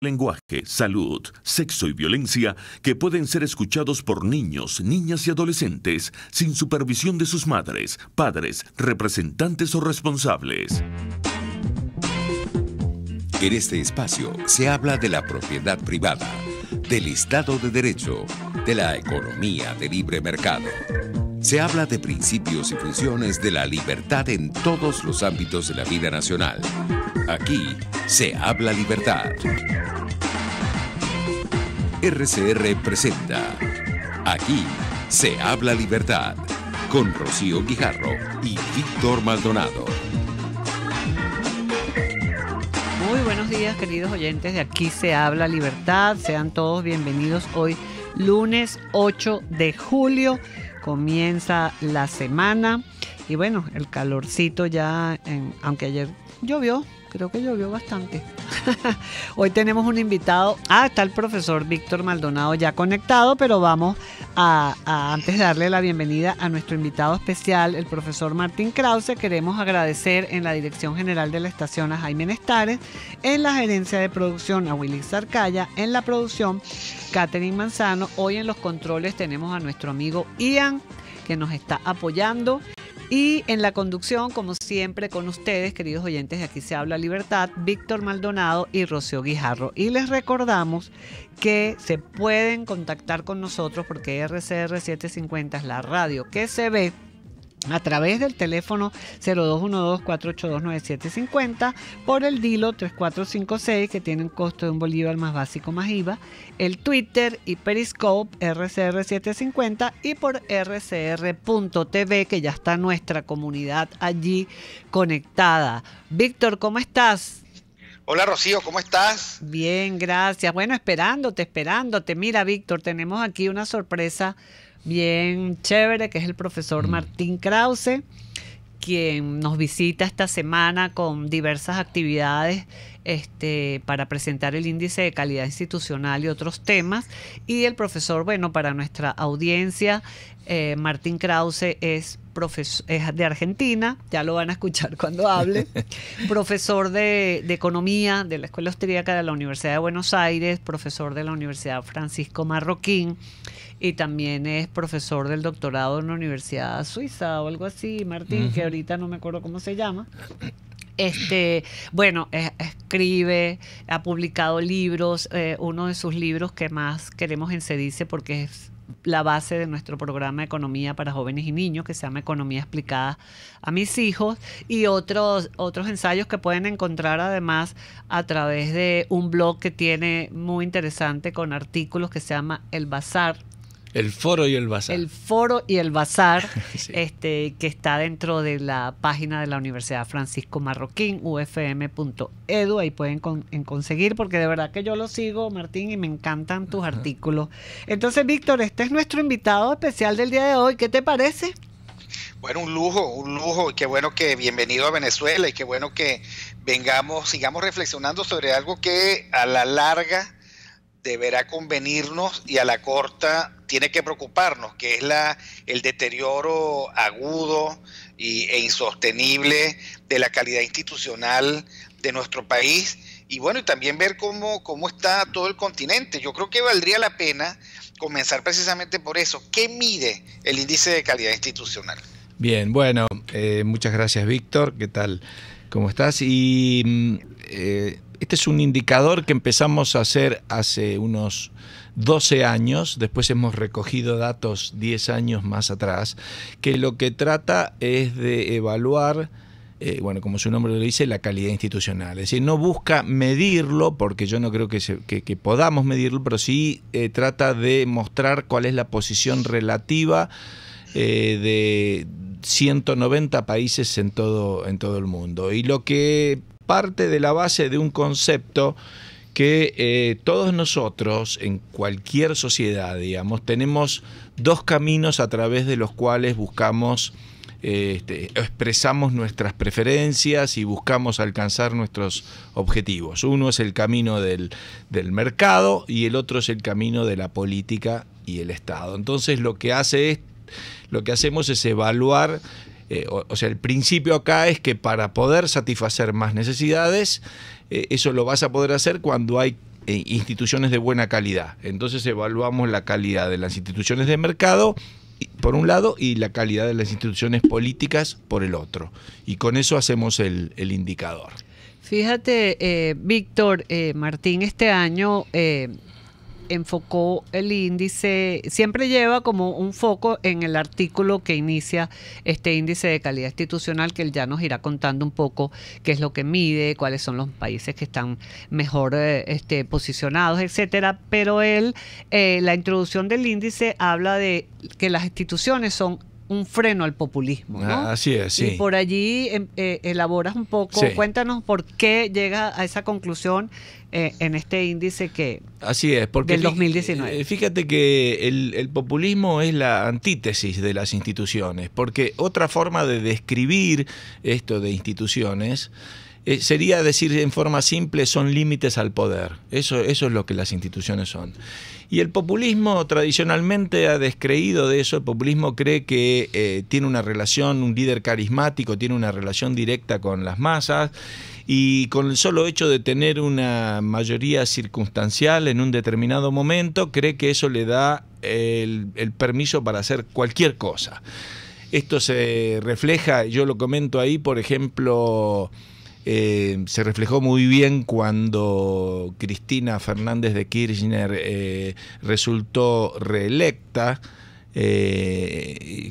Lenguaje, salud, sexo y violencia que pueden ser escuchados por niños, niñas y adolescentes sin supervisión de sus madres, padres, representantes o responsables. En este espacio se habla de la propiedad privada, del Estado de Derecho, de la economía de libre mercado. Se habla de principios y funciones de la libertad en todos los ámbitos de la vida nacional. Aquí se habla libertad. RCR presenta Aquí se habla libertad con Rocío Guijarro y Víctor Maldonado. Muy buenos días, queridos oyentes de Aquí se habla libertad. Sean todos bienvenidos hoy, lunes 8 de julio. Comienza la semana y bueno, el calorcito ya, aunque ayer llovió, creo que llovió bastante. Hoy tenemos un invitado. Está el profesor Víctor Maldonado ya conectado, pero vamos antes de darle la bienvenida a nuestro invitado especial, el profesor Martín Krause, queremos agradecer en la Dirección General de la Estación a Jaime Nestares, en la gerencia de producción a Willy Zarcaya, en la producción Catherine Manzano. Hoy en los controles tenemos a nuestro amigo Ian, que nos está apoyando. Y en la conducción, como siempre, con ustedes, queridos oyentes de Aquí se habla libertad, Víctor Maldonado y Rocío Guijarro. Y les recordamos que se pueden contactar con nosotros porque RCR 750 es la radio que se ve a través del teléfono 0212-482-9750, por el Dilo 3456, que tiene un costo de $1 más básico más IVA, el Twitter y Periscope RCR750 y por rcr.tv, que ya está nuestra comunidad allí conectada. Víctor, ¿cómo estás? Hola Rocío, ¿cómo estás? Bien, gracias. Bueno, esperándote. Mira, Víctor, tenemos aquí una sorpresa bien chévere, que es el profesor Martín Krause, quien nos visita esta semana con diversas actividades para presentar el índice de calidad institucional y otros temas. Y el profesor, bueno, para nuestra audiencia, Martín Krause es de Argentina, ya lo van a escuchar cuando hable, profesor de Economía de la Escuela Austríaca de la Universidad de Buenos Aires, profesor de la Universidad Francisco Marroquín, y también es profesor del doctorado en la Universidad Suiza o algo así, Martín, que ahorita no me acuerdo cómo se llama. Bueno, escribe, ha publicado libros, uno de sus libros que más queremos en CEDICE porque es la base de nuestro programa de economía para jóvenes y niños, que se llama Economía explicada a mis hijos, y otros ensayos que pueden encontrar además a través de un blog que tiene muy interesante con artículos que se llama El Bazar. El Foro y el Bazar. El Foro y el Bazar, sí. Que está dentro de la página de la Universidad Francisco Marroquín, ufm.edu. Ahí pueden conseguir, porque de verdad que yo lo sigo, Martín, y me encantan tus artículos. Entonces, Víctor, este es nuestro invitado especial del día de hoy. ¿Qué te parece? Bueno, un lujo, y qué bueno que bienvenido a Venezuela, y qué bueno que sigamos reflexionando sobre algo que a la larga deberá convenirnos y a la corta tiene que preocuparnos, que es el deterioro agudo e insostenible de la calidad institucional de nuestro país, y bueno, y también ver cómo está todo el continente. Yo creo que valdría la pena comenzar precisamente por eso. ¿Qué mide el índice de calidad institucional? Bien, bueno, muchas gracias, Víctor. ¿Qué tal? ¿Cómo estás? Y este es un indicador que empezamos a hacer hace unos 12 años, después hemos recogido datos 10 años más atrás, que lo que trata es de evaluar, bueno, como su nombre lo dice, la calidad institucional. Es decir, no busca medirlo, porque yo no creo que podamos medirlo, pero sí trata de mostrar cuál es la posición relativa de 190 países en todo el mundo. Y lo que parte de la base de un concepto que todos nosotros, en cualquier sociedad, digamos, tenemos dos caminos a través de los cuales buscamos, expresamos nuestras preferencias y buscamos alcanzar nuestros objetivos. Uno es el camino del mercado y el otro es el camino de la política y el Estado. Entonces lo que hacemos es evaluar, o sea, el principio acá es que para poder satisfacer más necesidades, eso lo vas a poder hacer cuando hay instituciones de buena calidad. Entonces evaluamos la calidad de las instituciones de mercado por un lado y la calidad de las instituciones políticas por el otro. Y con eso hacemos el indicador. Fíjate, Víctor, Martín este año enfocó el índice, siempre lleva como un foco en el artículo que inicia este índice de calidad institucional, que él ya nos irá contando un poco qué es lo que mide, cuáles son los países que están mejor posicionados, etcétera. Pero él, la introducción del índice habla de que las instituciones son un freno al populismo, ¿no? Así es, sí. Y por allí elaboras un poco, sí. Cuéntanos por qué llega a esa conclusión en este índice que así es, porque del 2019. Fíjate que el populismo es la antítesis de las instituciones, porque otra forma de describir esto de instituciones sería decir en forma simple, son límites al poder. Eso es lo que las instituciones son. Y el populismo tradicionalmente ha descreído de eso. El populismo cree que tiene una relación, un líder carismático tiene una relación directa con las masas, y con el solo hecho de tener una mayoría circunstancial en un determinado momento, cree que eso le da el permiso para hacer cualquier cosa. Esto se refleja, yo lo comento ahí, por ejemplo, se reflejó muy bien cuando Cristina Fernández de Kirchner resultó reelecta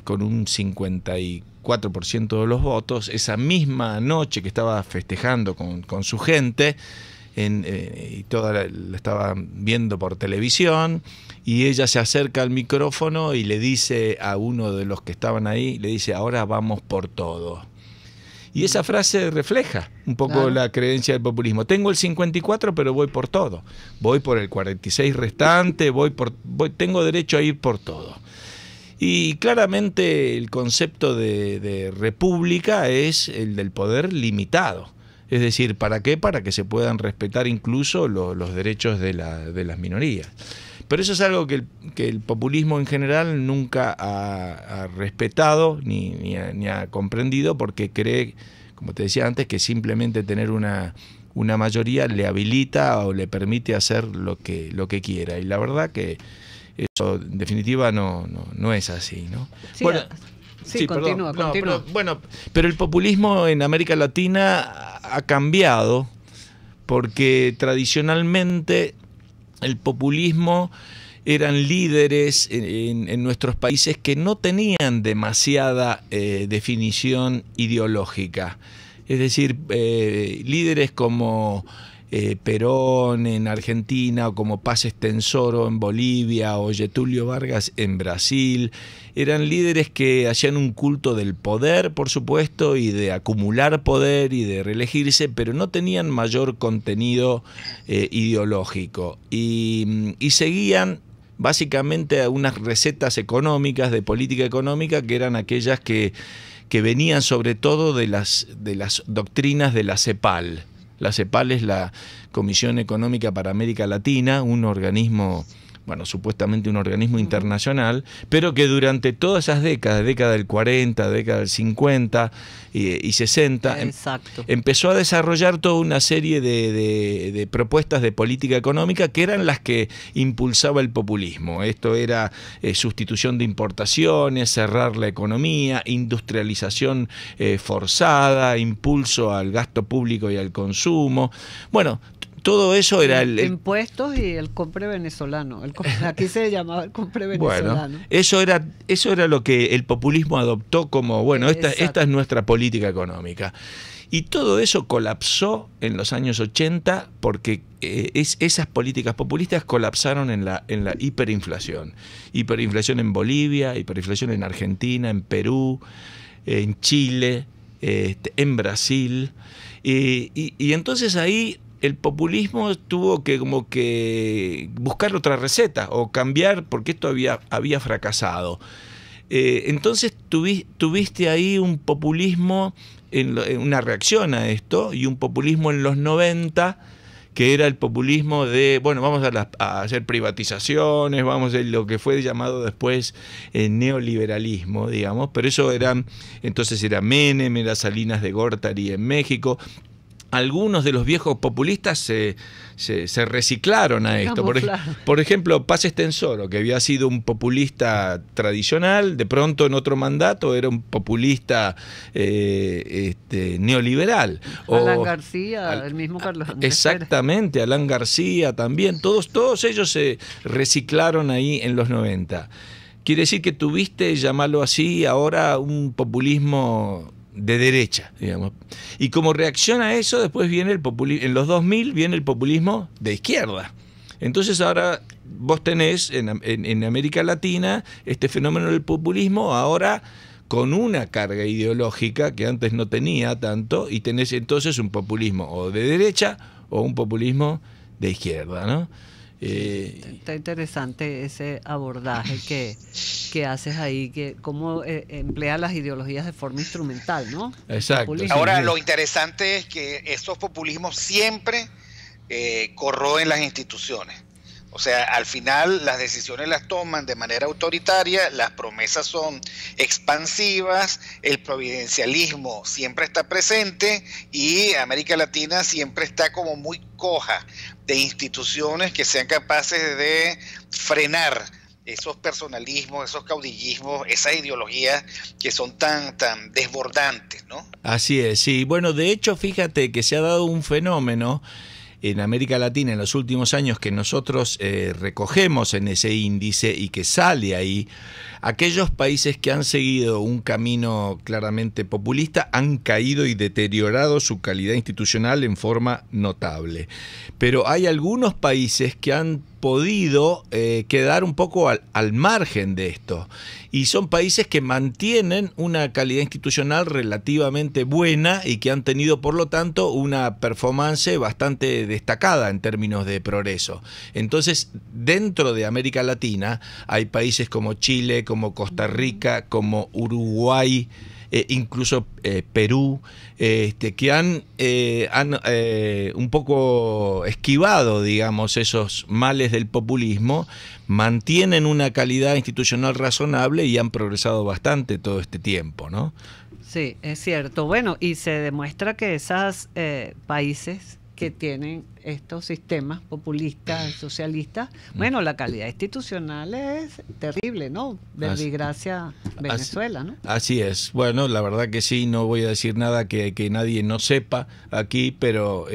con un 54% de los votos. Esa misma noche que estaba festejando con su gente, y toda la estaba viendo por televisión, y ella se acerca al micrófono y le dice a uno de los que estaban ahí, le dice: ahora vamos por todo. Y esa frase refleja un poco la creencia del populismo. Tengo el 54, pero voy por todo. Voy por el 46 restante, tengo derecho a ir por todo. Y claramente el concepto de república es el del poder limitado. Es decir, ¿para qué? Para que se puedan respetar incluso los derechos de las minorías. Pero eso es algo que el populismo en general nunca ha respetado ni ha comprendido, porque cree, como te decía antes, que simplemente tener una mayoría le habilita o le permite hacer lo que quiera. Y la verdad que eso en definitiva no es así, ¿no? Sí, bueno, sí, continúa. Pero el populismo en América Latina ha cambiado, porque tradicionalmente el populismo eran líderes en nuestros países que no tenían demasiada definición ideológica. Es decir, líderes como Perón en Argentina, o como Paz Estenssoro en Bolivia, o Getúlio Vargas en Brasil, eran líderes que hacían un culto del poder, por supuesto, y de acumular poder y de reelegirse, pero no tenían mayor contenido ideológico, y seguían básicamente unas recetas económicas, de política económica, que eran aquellas que venían sobre todo de las doctrinas de la CEPAL. La CEPAL es la Comisión Económica para América Latina, un organismo, bueno, supuestamente un organismo internacional, pero que durante todas esas décadas, década del 40, década del 50 y 60, empezó a desarrollar toda una serie de propuestas de política económica que eran las que impulsaba el populismo. Esto era sustitución de importaciones, cerrar la economía, industrialización forzada, impulso al gasto público y al consumo. Bueno, todo eso era impuestos y el compre venezolano. Aquí se llamaba el compre venezolano. Bueno, eso era lo que el populismo adoptó como, bueno, esta es nuestra política económica. Y todo eso colapsó en los años 80 porque esas políticas populistas colapsaron en la hiperinflación. Hiperinflación en Bolivia, hiperinflación en Argentina, en Perú, en Chile, en Brasil. Y entonces ahí el populismo tuvo que como que buscar otra receta o cambiar, porque esto había fracasado. Entonces tuviste ahí un populismo, una reacción a esto, y un populismo en los 90 que era el populismo de, bueno, vamos a hacer privatizaciones, vamos a lo que fue llamado después neoliberalismo, digamos, pero eso entonces era Menem, era Salinas de Gortari en México. algunos de los viejos populistas se reciclaron a esto. Por ejemplo, Paz Estenssoro, que había sido un populista tradicional, de pronto en otro mandato era un populista neoliberal. Alan García, el mismo Carlos Andrés exactamente, Pérez. Alan García también, todos ellos se reciclaron ahí en los 90. Quiere decir que tuviste, llamarlo así, ahora un populismo de derecha, digamos. Y como reacción a eso, después viene el populismo, en los 2000 viene el populismo de izquierda. Entonces ahora vos tenés en América Latina este fenómeno del populismo, ahora con una carga ideológica que antes no tenía tanto, y tenés entonces un populismo o de derecha o un populismo de izquierda, ¿no? Está interesante ese abordaje que haces ahí, que cómo emplea las ideologías de forma instrumental, ¿no? Exacto. Ahora, lo interesante es que estos populismos siempre corroen las instituciones. O sea, al final las decisiones las toman de manera autoritaria, las promesas son expansivas, el providencialismo siempre está presente y América Latina siempre está como muy coja de instituciones que sean capaces de frenar esos personalismos, esos caudillismos, esas ideologías que son tan desbordantes, ¿no? Así es, sí. Bueno, de hecho, fíjate que se ha dado un fenómeno en América Latina en los últimos años que nosotros recogemos en ese índice y que sale ahí. Aquellos países que han seguido un camino claramente populista han caído y deteriorado su calidad institucional en forma notable. Pero hay algunos países que han podido quedar un poco al margen de esto. Y son países que mantienen una calidad institucional relativamente buena y que han tenido, por lo tanto, una performance bastante destacada en términos de progreso. Entonces, dentro de América Latina hay países como Chile, como Costa Rica, como Uruguay, incluso Perú, que han un poco esquivado, digamos, esos males del populismo, mantienen una calidad institucional razonable y han progresado bastante todo este tiempo, ¿no? Sí, es cierto. Bueno, y se demuestra que esos países que tienen estos sistemas populistas, socialistas, bueno, la calidad institucional es terrible, ¿no? Desgracia Venezuela, ¿no? Así es. Bueno, la verdad que sí, no voy a decir nada que nadie no sepa aquí, pero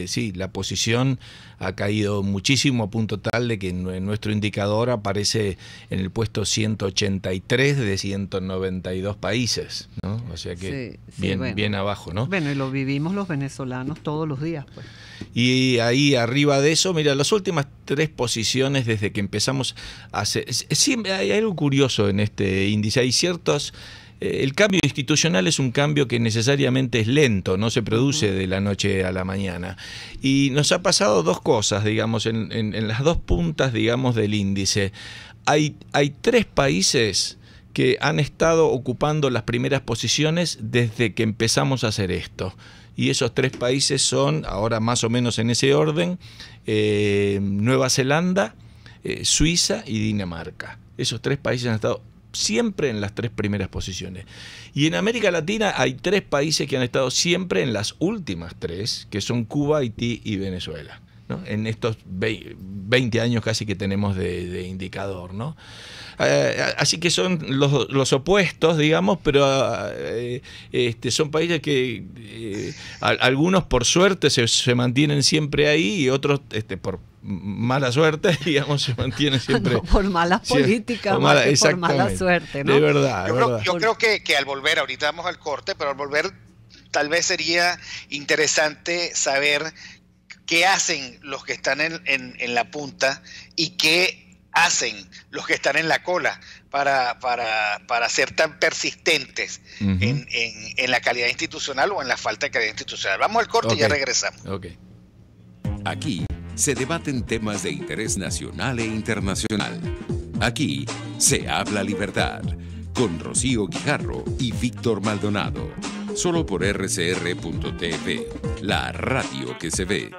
sí, la posición ha caído muchísimo a punto tal de que nuestro indicador aparece en el puesto 183 de 192 países, ¿no? O sea que bien abajo, ¿no? Bueno, y lo vivimos los venezolanos todos los días, pues. Y ahí arriba de eso, mira, las últimas 3 posiciones desde que empezamos a hacer... Siempre hay algo curioso en este índice, hay ciertos... El cambio institucional es un cambio que necesariamente es lento, no se produce de la noche a la mañana. Y nos ha pasado 2 cosas, digamos, en las 2 puntas, digamos, del índice. Hay 3 países que han estado ocupando las primeras posiciones desde que empezamos a hacer esto. Y esos 3 países son, ahora más o menos en ese orden, Nueva Zelanda, Suiza y Dinamarca. Esos 3 países han estado siempre en las 3 primeras posiciones. Y en América Latina hay 3 países que han estado siempre en las últimas 3, que son Cuba, Haití y Venezuela, ¿no? En estos 20 años casi que tenemos de indicador, ¿no? Así que son los opuestos, digamos, pero son países que algunos por suerte se mantienen siempre ahí y otros por mala suerte, digamos, se mantienen siempre. No, por malas políticas, por mala suerte, ¿no? De verdad. Yo creo que al volver, ahorita vamos al corte, pero al volver tal vez sería interesante saber qué hacen los que están en la punta y qué hacen los que están en la cola para ser tan persistentes en la calidad institucional o en la falta de calidad institucional. Vamos al corte y ya regresamos. Okay. Aquí se debaten temas de interés nacional e internacional. Aquí se habla libertad con Rocío Guijarro y Víctor Maldonado. Solo por RCR.tv, la radio que se ve.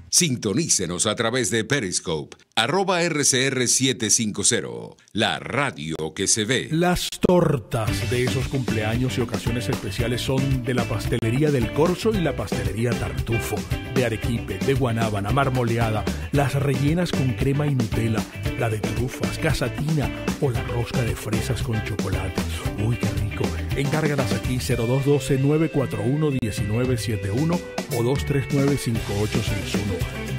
Sintonícenos a través de Periscope @RCR750, la radio que se ve. Las tortas de esos cumpleaños y ocasiones especiales son de la pastelería del Corso y la pastelería Tartufo, de arequipe, de guanábana, marmoleada, las rellenas con crema y Nutella, la de trufas, casatina o la rosca de fresas con chocolate. ¡Uy, qué rico! Encárgalas aquí 0212-941-1971 o 239-5861.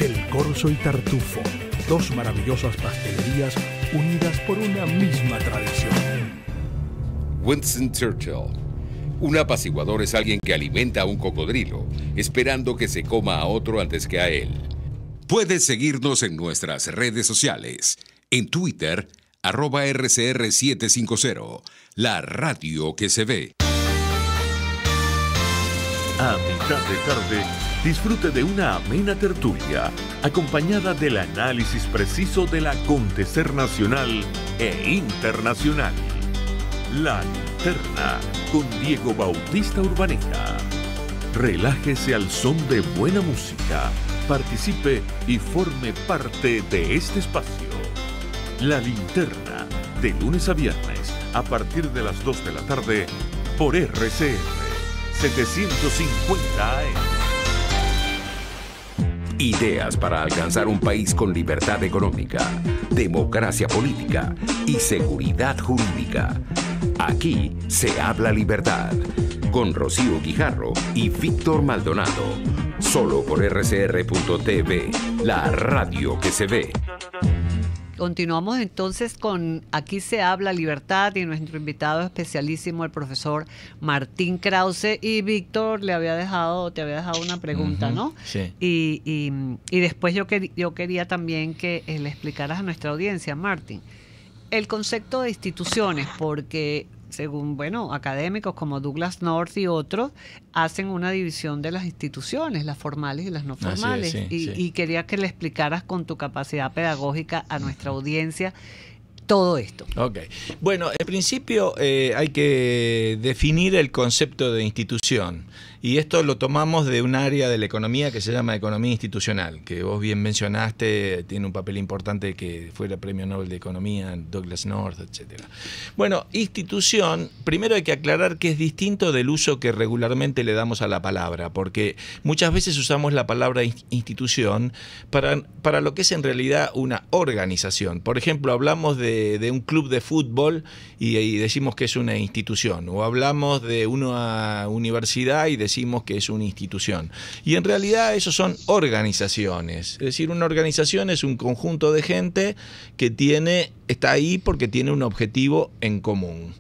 Del Corso y Tartufo. Dos maravillosas pastelerías unidas por una misma tradición. Winston Churchill. Un apaciguador es alguien que alimenta a un cocodrilo, esperando que se coma a otro antes que a él. Puedes seguirnos en nuestras redes sociales. En Twitter, @RCR750, la radio que se ve. A mitad de tarde, disfrute de una amena tertulia, acompañada del análisis preciso del acontecer nacional e internacional. La Linterna, con Diego Bautista Urbaneta. Relájese al son de buena música, participe y forme parte de este espacio. La Linterna, de lunes a viernes, a partir de las 2 de la tarde, por RCR 750 AM. Ideas para alcanzar un país con libertad económica, democracia política y seguridad jurídica. Aquí se habla libertad, con Rocío Guijarro y Víctor Maldonado. Solo por RCR.tv, la radio que se ve. Continuamos entonces con Aquí se habla libertad y nuestro invitado especialísimo, el profesor Martín Krause. Y Víctor te había dejado una pregunta, ¿no? Sí. Y después yo quería también que le explicaras a nuestra audiencia, Martín, el concepto de instituciones, porque según, académicos como Douglas North y otros, hacen una división de las instituciones, las formales y las no formales. Así es, sí. Y quería que le explicaras con tu capacidad pedagógica a nuestra audiencia todo esto. Ok. Bueno, en principio hay que definir el concepto de institución. Y esto lo tomamos de un área de la economía que se llama economía institucional, que vos bien mencionaste, tiene un papel importante que fue el Premio Nobel de Economía, Douglas North, etc. Bueno, institución, primero hay que aclarar que es distinto del uso que regularmente le damos a la palabra, porque muchas veces usamos la palabra institución para lo que es en realidad una organización. Por ejemplo, hablamos de un club de fútbol y decimos que es una institución, o hablamos de una universidad y decimos que es una institución. Y en realidad eso son organizaciones. Es decir, una organización es un conjunto de gente que está ahí porque tiene un objetivo en común.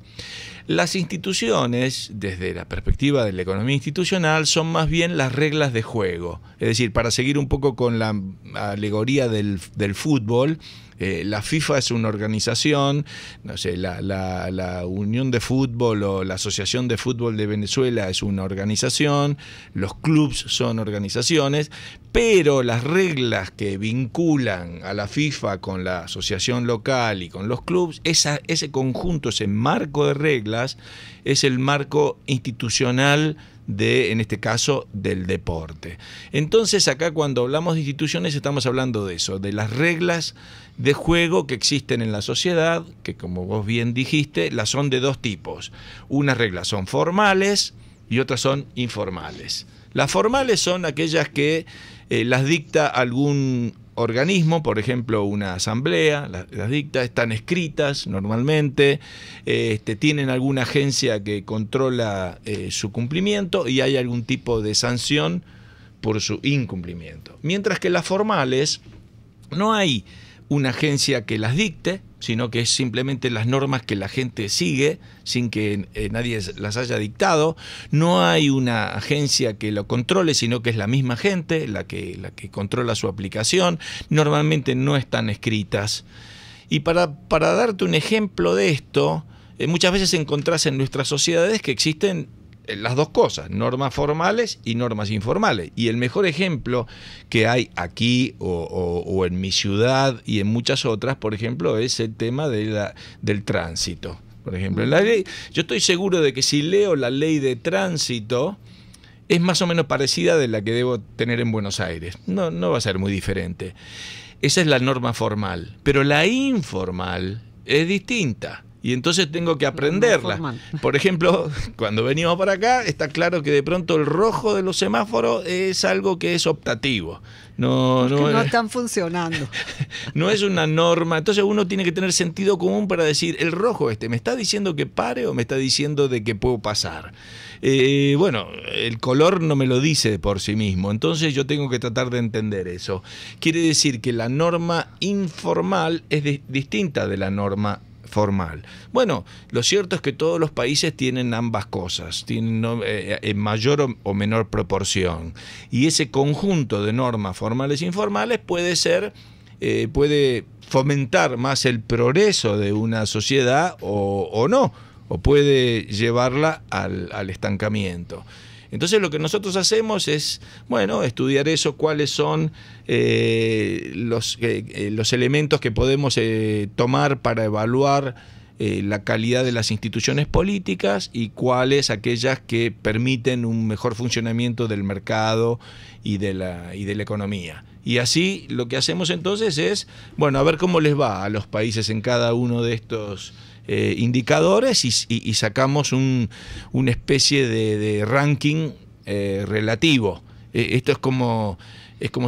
Las instituciones, desde la perspectiva de la economía institucional, son más bien las reglas de juego. Es decir, para seguir un poco con la alegoría del fútbol, la FIFA es una organización, no sé, la Unión de Fútbol o la Asociación de Fútbol de Venezuela es una organización, los clubes son organizaciones, pero las reglas que vinculan a la FIFA con la asociación local y con los clubes, ese conjunto, ese marco de reglas, es el marco institucional en este caso, del deporte. Entonces, acá cuando hablamos de instituciones estamos hablando de eso, de las reglas de juego que existen en la sociedad, que como vos bien dijiste, las son de dos tipos. Unas reglas son formales y otras son informales. Las formales son aquellas que las dicta algún organismo, por ejemplo una asamblea, las dicta, están escritas normalmente, tienen alguna agencia que controla su cumplimiento y hay algún tipo de sanción por su incumplimiento. Mientras que las formales no hay una agencia que las dicte, sino que es simplemente las normas que la gente sigue sin que nadie las haya dictado. No hay una agencia que lo controle, sino que es la misma gente la que controla su aplicación. Normalmente no están escritas. Y para darte un ejemplo de esto, muchas veces encontrás en nuestras sociedades que existen las dos cosas, normas formales y normas informales. Y el mejor ejemplo que hay aquí o en mi ciudad y en muchas otras, por ejemplo, es el tema del tránsito. Por ejemplo, en la ley, yo estoy seguro de que si leo la ley de tránsito, es más o menos parecida de la que debo tener en Buenos Aires. No va a ser muy diferente. esa es la norma formal, pero la informal es distinta. Y entonces tengo que aprenderla. Por ejemplo, cuando venimos para acá, está claro que de pronto el rojo de los semáforos es algo que es optativo. No están funcionando. No es una norma. Entonces uno tiene que tener sentido común para decir, el rojo ¿me está diciendo que pare o me está diciendo de que puedo pasar? Bueno, el color no me lo dice por sí mismo, entonces yo tengo que tratar de entender eso. Quiere decir que la norma informal es distinta de la norma formal. Bueno, lo cierto es que todos los países tienen ambas cosas, tienen en mayor o menor proporción, y ese conjunto de normas formales e informales puede fomentar más el progreso de una sociedad o no, o puede llevarla al estancamiento. Entonces lo que nosotros hacemos es, bueno, estudiar eso, cuáles son los elementos que podemos tomar para evaluar la calidad de las instituciones políticas y cuáles aquellas que permiten un mejor funcionamiento del mercado y de la economía. Y así lo que hacemos entonces es, bueno, a ver cómo les va a los países en cada uno de estos indicadores y sacamos una especie de ranking relativo. Esto es como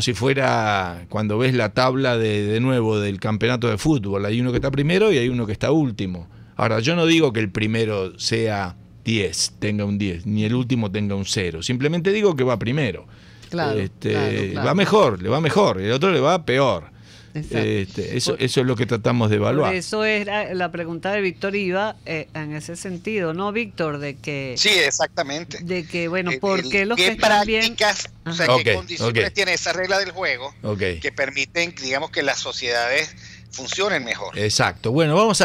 si fuera cuando ves la tabla de nuevo del campeonato de fútbol. Hay uno que está primero y hay uno que está último. Ahora, yo no digo que el primero sea 10, tenga un 10, ni el último tenga un 0. Simplemente digo que va primero. Claro, claro. Va mejor, le va mejor, el otro le va peor. Eso es lo que tratamos de evaluar. Por eso era la pregunta de Víctor iba en ese sentido, ¿no, Víctor? De que sí, exactamente. De que, bueno, ¿por qué los que están prácticas, bien? O sea, ¿qué condiciones tiene esa regla del juego que permiten, digamos, que las sociedades funcionen mejor? Exacto. Bueno, vamos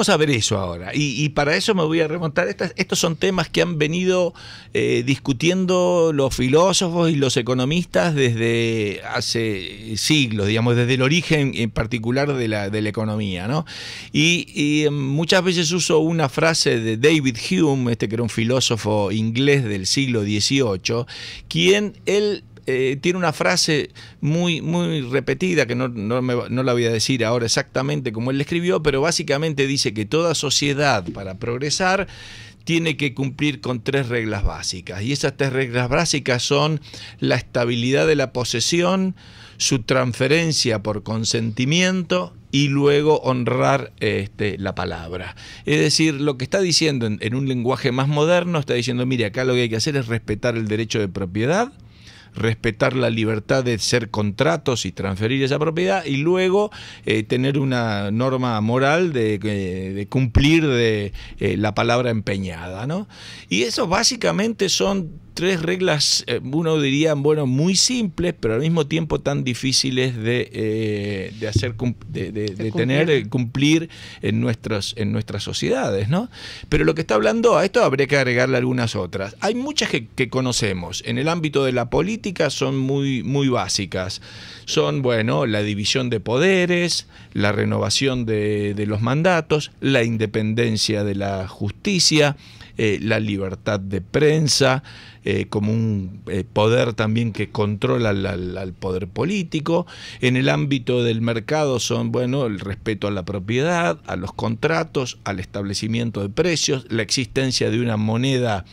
a ver eso ahora. Y para eso me voy a remontar. Estos son temas que han venido discutiendo los filósofos y los economistas desde hace siglos, digamos, desde el origen en particular de la economía, ¿no? Y muchas veces uso una frase de David Hume, que era un filósofo inglés del siglo XVIII, quien él tiene una frase muy repetida, que no la voy a decir ahora exactamente como él la escribió, pero básicamente dice que toda sociedad, para progresar, tiene que cumplir con 3 reglas básicas. Y esas 3 reglas básicas son la estabilidad de la posesión, su transferencia por consentimiento y luego honrar la palabra. Es decir, lo que está diciendo en un lenguaje más moderno, está diciendo, mire, acá lo que hay que hacer es respetar el derecho de propiedad, respetar la libertad de hacer contratos y transferir esa propiedad, y luego tener una norma moral de cumplir la palabra empeñada, ¿no? Y eso básicamente son 3 reglas, uno diría, bueno, muy simples, pero al mismo tiempo tan difíciles de cumplir en nuestras sociedades, ¿no? Pero lo que está hablando, a esto habría que agregarle algunas otras. Hay muchas que conocemos. En el ámbito de la política son muy básicas. Son, bueno, la división de poderes, la renovación de los mandatos, la independencia de la justicia, la libertad de prensa, como un poder también que controla al poder político. En el ámbito del mercado son, bueno, el respeto a la propiedad, a los contratos, al establecimiento de precios, la existencia de una moneda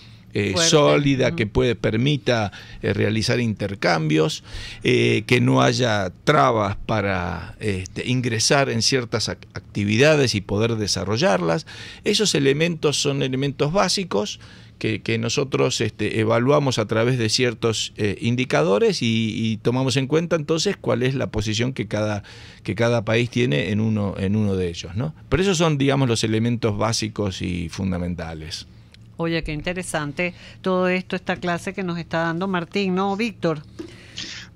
sólida que permita realizar intercambios, que no haya trabas para ingresar en ciertas actividades y poder desarrollarlas. Esos elementos son elementos básicos que nosotros evaluamos a través de ciertos indicadores y tomamos en cuenta entonces cuál es la posición que cada país tiene en uno de ellos, ¿no? Pero esos son, digamos, los elementos básicos y fundamentales. Oye, qué interesante todo esto, esta clase que nos está dando Martín, ¿no, Víctor?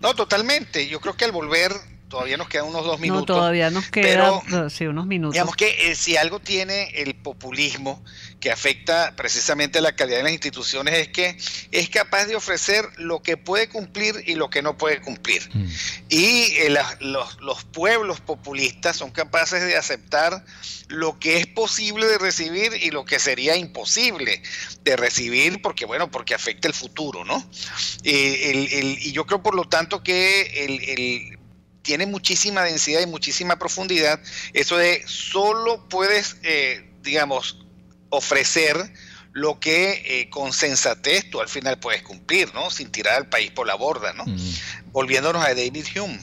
No, totalmente. Yo creo que al volver todavía nos quedan unos 2 minutos. No, todavía nos quedan sí, unos minutos. Digamos que si algo tiene el populismo que afecta precisamente la calidad de las instituciones es que es capaz de ofrecer lo que puede cumplir y lo que no puede cumplir. Y los pueblos populistas son capaces de aceptar lo que es posible de recibir y lo que sería imposible de recibir porque afecta el futuro, ¿no? Y yo creo, por lo tanto, que tiene muchísima densidad y muchísima profundidad, eso de solo puedes, digamos, ofrecer lo que con sensatez tú al final puedes cumplir, ¿no? Sin tirar al país por la borda, ¿no? Volviéndonos a David Hume.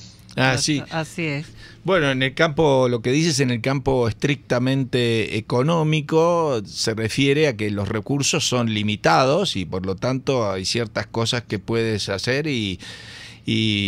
Sí. Así es. Bueno, en el campo, lo que dices en el campo estrictamente económico, se refiere a que los recursos son limitados y por lo tanto hay ciertas cosas que puedes hacer y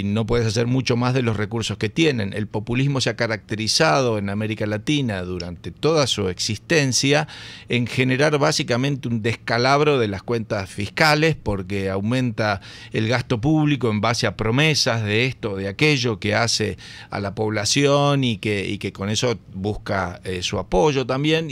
no puedes hacer mucho más de los recursos que tienen. El populismo se ha caracterizado en América Latina durante toda su existencia en generar básicamente un descalabro de las cuentas fiscales, porque aumenta el gasto público en base a promesas de esto o de aquello que hace a la población y que con eso busca su apoyo también,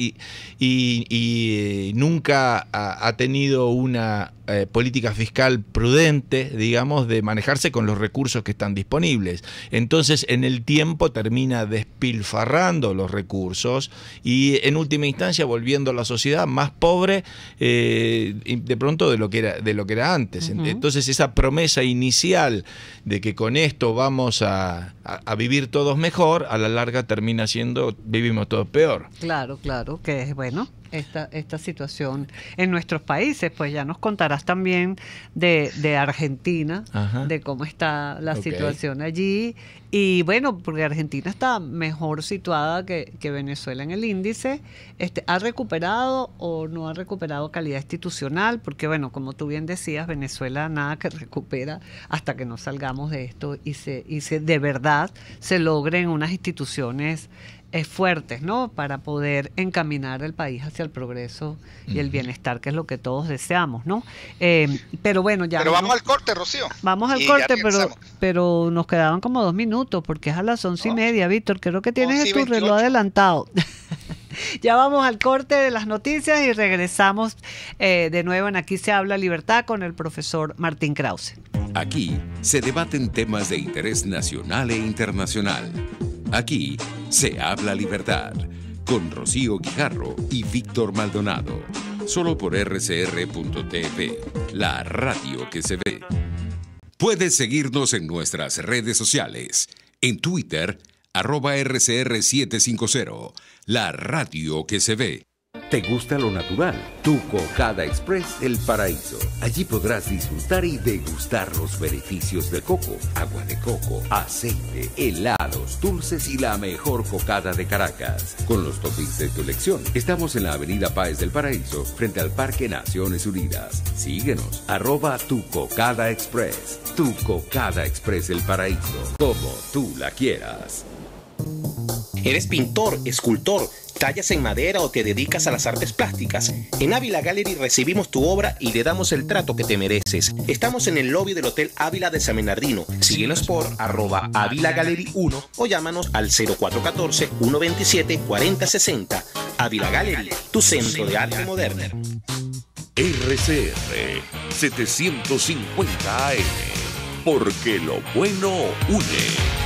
y nunca ha tenido una política fiscal prudente, digamos, de manejarse con los recursos que están disponibles. Entonces, en el tiempo termina despilfarrando los recursos y, en última instancia, volviendo a la sociedad más pobre de pronto de lo que era antes. Entonces, esa promesa inicial de que con esto vamos a vivir todos mejor, a la larga termina siendo vivimos todos peor. Claro, que es bueno. Esta situación en nuestros países, pues ya nos contarás también de Argentina, Ajá. de cómo está la situación allí, y bueno, porque Argentina está mejor situada que Venezuela en el índice. ¿Ha recuperado o no ha recuperado calidad institucional? Porque bueno, como tú bien decías, Venezuela nada que recupera hasta que no salgamos de esto y se de verdad se logren unas instituciones fuertes, ¿no? Para poder encaminar el país hacia el progreso y el bienestar, que es lo que todos deseamos, ¿no? Pero bueno, ya... Pero vamos al corte, Rocío. Vamos al corte, pero nos quedaban como 2 minutos, porque es a las 11:30, Víctor. Creo que tienes tu reloj adelantado. Ya vamos al corte de las noticias y regresamos de nuevo en Aquí se habla libertad con el profesor Martín Krause. Aquí se debaten temas de interés nacional e internacional. Aquí se habla libertad, con Rocío Guijarro y Víctor Maldonado. Solo por rcr.tv, la radio que se ve. Puedes seguirnos en nuestras redes sociales. En Twitter, @RCR750, la radio que se ve. ¿Te gusta lo natural? Tu Cocada Express El Paraíso. Allí podrás disfrutar y degustar los beneficios del coco, agua de coco, aceite, helados, dulces y la mejor cocada de Caracas. Con los toppings de tu elección. Estamos en la avenida Páez del Paraíso, frente al Parque Naciones Unidas. Síguenos, @Tu Cocada Express. Tu Cocada Express El Paraíso. Como tú la quieras. ¿Eres pintor, escultor, tallas en madera o te dedicas a las artes plásticas? En Ávila Gallery recibimos tu obra y le damos el trato que te mereces. Estamos en el lobby del Hotel Ávila de San Bernardino. Síguenos por @Ávila Gallery 1 o llámanos al 0414-127-4060. Ávila Gallery, tu centro de arte moderna. RCR 750 AM, porque lo bueno une.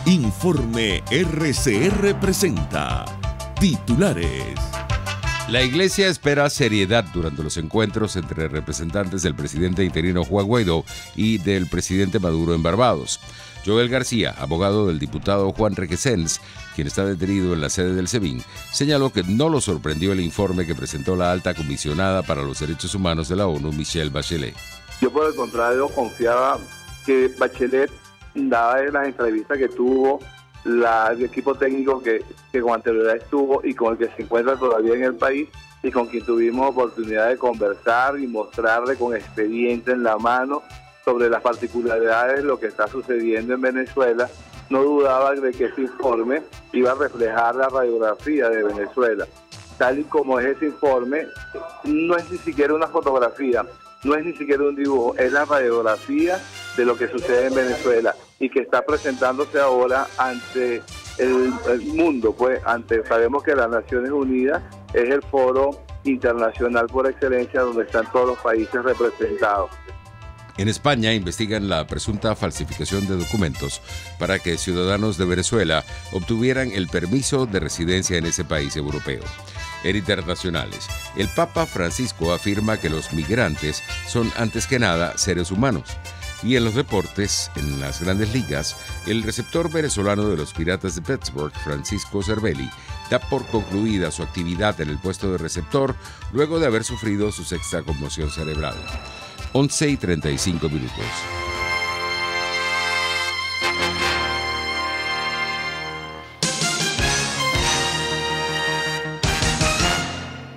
Informe RCR presenta titulares. La Iglesia espera seriedad durante los encuentros entre representantes del presidente interino Juan Guaidó y del presidente Maduro en Barbados. Joel García, abogado del diputado Juan Requesens, quien está detenido en la sede del SEBIN, señaló que no lo sorprendió el informe que presentó la alta comisionada para los derechos humanos de la ONU, Michelle Bachelet. Yo, por el contrario, confiaba que Bachelet, dada las entrevistas que tuvo, el equipo técnico que con anterioridad estuvo y con el que se encuentra todavía en el país y con quien tuvimos oportunidad de conversar y mostrarle con expediente en la mano sobre las particularidades de lo que está sucediendo en Venezuela, no dudaba de que ese informe iba a reflejar la radiografía de Venezuela. Tal y como es ese informe, no es ni siquiera una fotografía, no es ni siquiera un dibujo, es la radiografía de lo que sucede en Venezuela y que está presentándose ahora ante el mundo, pues sabemos que las Naciones Unidas es el foro internacional por excelencia donde están todos los países representados. En España investigan la presunta falsificación de documentos para que ciudadanos de Venezuela obtuvieran el permiso de residencia en ese país europeo. En internacionales, el Papa Francisco afirma que los migrantes son antes que nada seres humanos. Y en los deportes, en las grandes ligas, el receptor venezolano de los Piratas de Pittsburgh, Francisco Cervelli, da por concluida su actividad en el puesto de receptor luego de haber sufrido su sexta conmoción cerebral. 11:35 minutos.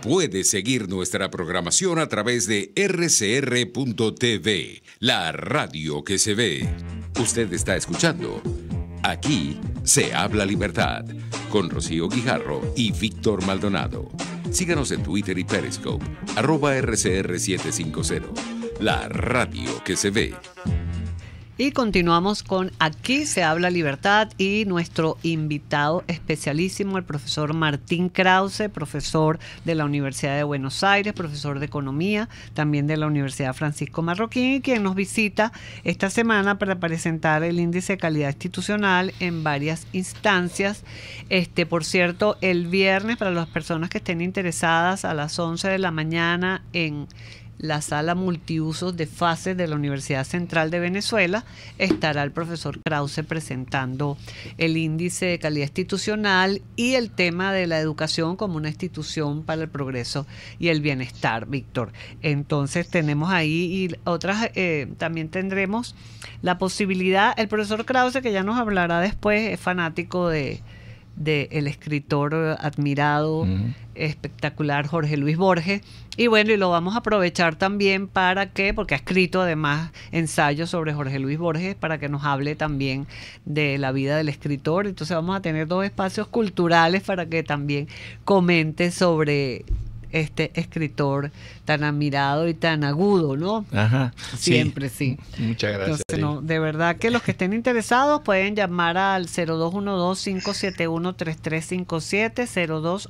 Puede seguir nuestra programación a través de rcr.tv, la radio que se ve. Usted está escuchando Aquí se habla libertad, con Rocío Guijarro y Víctor Maldonado. Síganos en Twitter y Periscope, @RCR750, la radio que se ve. Y continuamos con Aquí se habla libertad y nuestro invitado especialísimo, el profesor Martín Krause, profesor de la Universidad de Buenos Aires, profesor de Economía, también de la Universidad Francisco Marroquín, y quien nos visita esta semana para presentar el índice de calidad institucional en varias instancias. Por cierto, el viernes, para las personas que estén interesadas, a las 11 de la mañana en la sala multiusos de FACE de la Universidad Central de Venezuela, estará el profesor Krause presentando el índice de calidad institucional y el tema de la educación como una institución para el progreso y el bienestar, Víctor. Entonces tenemos ahí y otras, también tendremos la posibilidad, el profesor Krause, que ya nos hablará después, es fanático de el escritor admirado, espectacular Jorge Luis Borges, y bueno, y lo vamos a aprovechar también porque ha escrito además ensayos sobre Jorge Luis Borges, para que nos hable también de la vida del escritor. Entonces vamos a tener dos espacios culturales para que también comente sobre este escritor tan admirado y tan agudo, ¿no? Ajá. Siempre, sí. Muchas gracias. Entonces, no, de verdad que los que estén interesados pueden llamar al 0212-571-3357,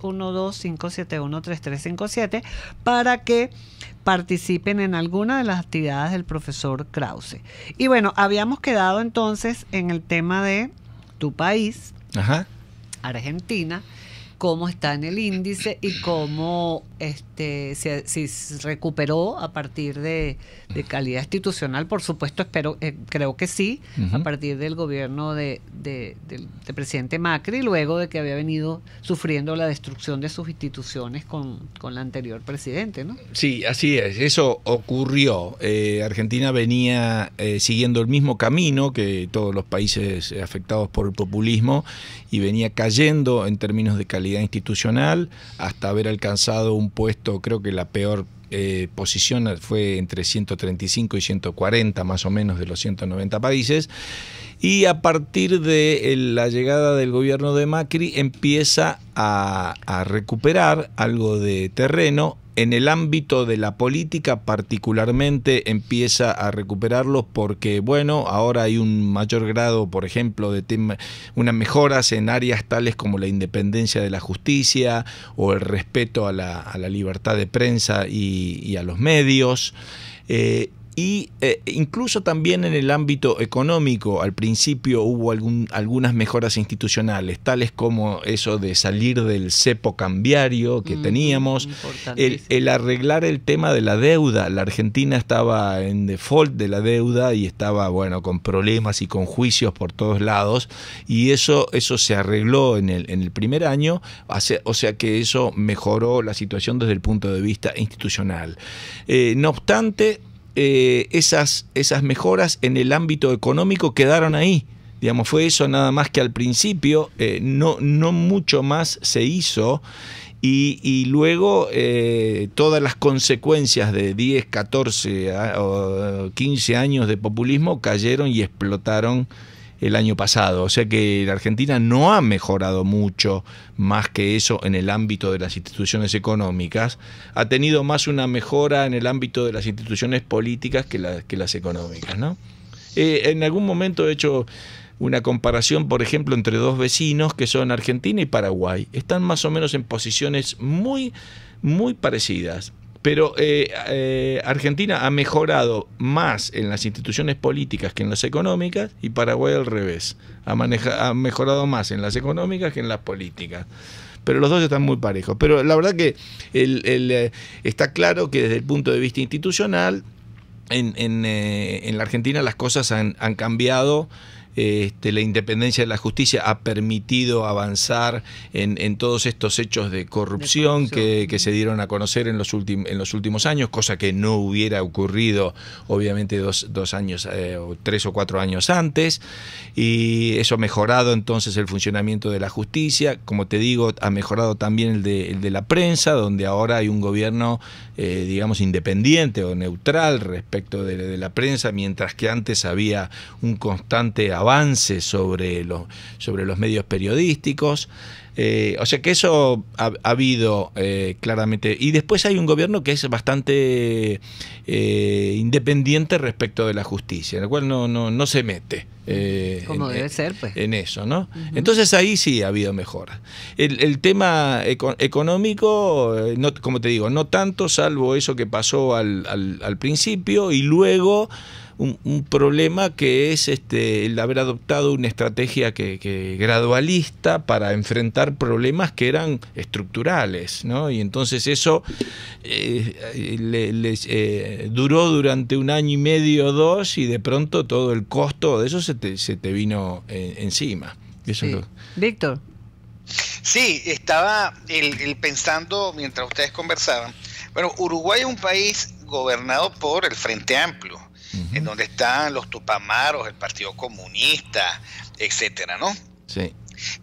0212-571-3357, para que participen en alguna de las actividades del profesor Krause. Y bueno, habíamos quedado entonces en el tema de tu país, Ajá. Argentina, cómo está en el índice y cómo si recuperó a partir de calidad institucional. Por supuesto, creo que sí, a partir del gobierno del presidente Macri, luego de que había venido sufriendo la destrucción de sus instituciones con el anterior presidente, ¿no? Sí, así es, eso ocurrió. Argentina venía siguiendo el mismo camino que todos los países afectados por el populismo, y venía cayendo en términos de calidad institucional hasta haber alcanzado un puesto, creo que la peor posición fue entre 135 y 140 más o menos de los 190 países, y a partir de la llegada del gobierno de Macri empieza a recuperar algo de terreno. En el ámbito de la política particularmente empieza a recuperarlos porque, bueno, ahora hay un mayor grado, por ejemplo, de unas mejoras en áreas tales como la independencia de la justicia o el respeto a la libertad de prensa y a los medios. Incluso también en el ámbito económico, al principio hubo algunas mejoras institucionales, tales como eso de salir del cepo cambiario que teníamos, el arreglar el tema de la deuda. La Argentina estaba en default de la deuda y estaba, bueno, con problemas y con juicios por todos lados, y eso se arregló en el primer año, o sea que eso mejoró la situación desde el punto de vista institucional. No obstante, esas mejoras en el ámbito económico quedaron ahí. Digamos, fue eso nada más que al principio, no mucho más se hizo, y luego todas las consecuencias de 10, 14 o 15 años de populismo cayeron y explotaron el año pasado. O sea que la Argentina no ha mejorado mucho más que eso en el ámbito de las instituciones económicas. Ha tenido más una mejora en el ámbito de las instituciones políticas que las económicas, ¿no? En algún momento he hecho una comparación, por ejemplo, entre dos vecinos que son Argentina y Paraguay. Están más o menos en posiciones muy, muy parecidas. Pero Argentina ha mejorado más en las instituciones políticas que en las económicas, y Paraguay al revés. Ha mejorado más en las económicas que en las políticas. pero los dos están muy parejos. Pero la verdad que está claro que desde el punto de vista institucional, en la Argentina las cosas han cambiado. La independencia de la justicia ha permitido avanzar en todos estos hechos de corrupción que se dieron a conocer en los últimos años, cosa que no hubiera ocurrido obviamente dos años o 3 o 4 años antes, y eso ha mejorado entonces el funcionamiento de la justicia. Como te digo, ha mejorado también el de la prensa, donde ahora hay un gobierno digamos independiente o neutral respecto de la prensa, mientras que antes había un constante avance sobre los medios periodísticos. O sea que eso ha habido claramente. Y después hay un gobierno que es bastante independiente respecto de la justicia, en el cual no se mete. Como debe ser, pues. En eso, ¿no? Entonces ahí sí ha habido mejora. El tema económico, como te digo, no tanto, salvo eso que pasó al principio, y luego un problema que es el haber adoptado una estrategia que gradualista para enfrentar problemas que eran estructurales, ¿no? Y entonces eso duró durante 1 año y medio o 2, y de pronto todo el costo de eso se te vino encima. Eso sí. Víctor. Sí, estaba pensando mientras ustedes conversaban. Bueno, Uruguay es un país gobernado por el Frente Amplio, en donde están los Tupamaros, el Partido Comunista, etcétera, ¿no? Sí.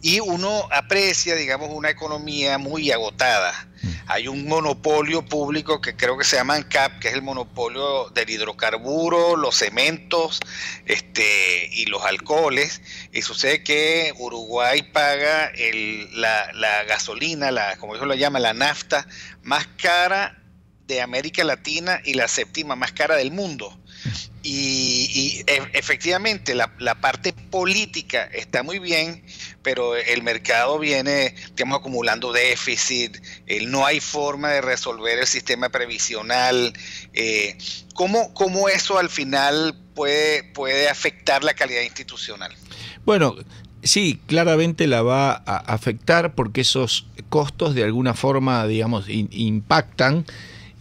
Y uno aprecia, digamos, una economía muy agotada. Hay un monopolio público que creo que se llama ANCAP, que es el monopolio del hidrocarburo, los cementos, y los alcoholes. Y sucede que Uruguay paga la gasolina, como ellos lo llaman, la nafta, más cara de América Latina y la 7ª más cara del mundo. Y efectivamente la parte política está muy bien, pero el mercado viene, digamos, acumulando déficit, no hay forma de resolver el sistema previsional. ¿Cómo eso al final puede afectar la calidad institucional? Bueno, sí, claramente la va a afectar, porque esos costos de alguna forma, digamos, impactan.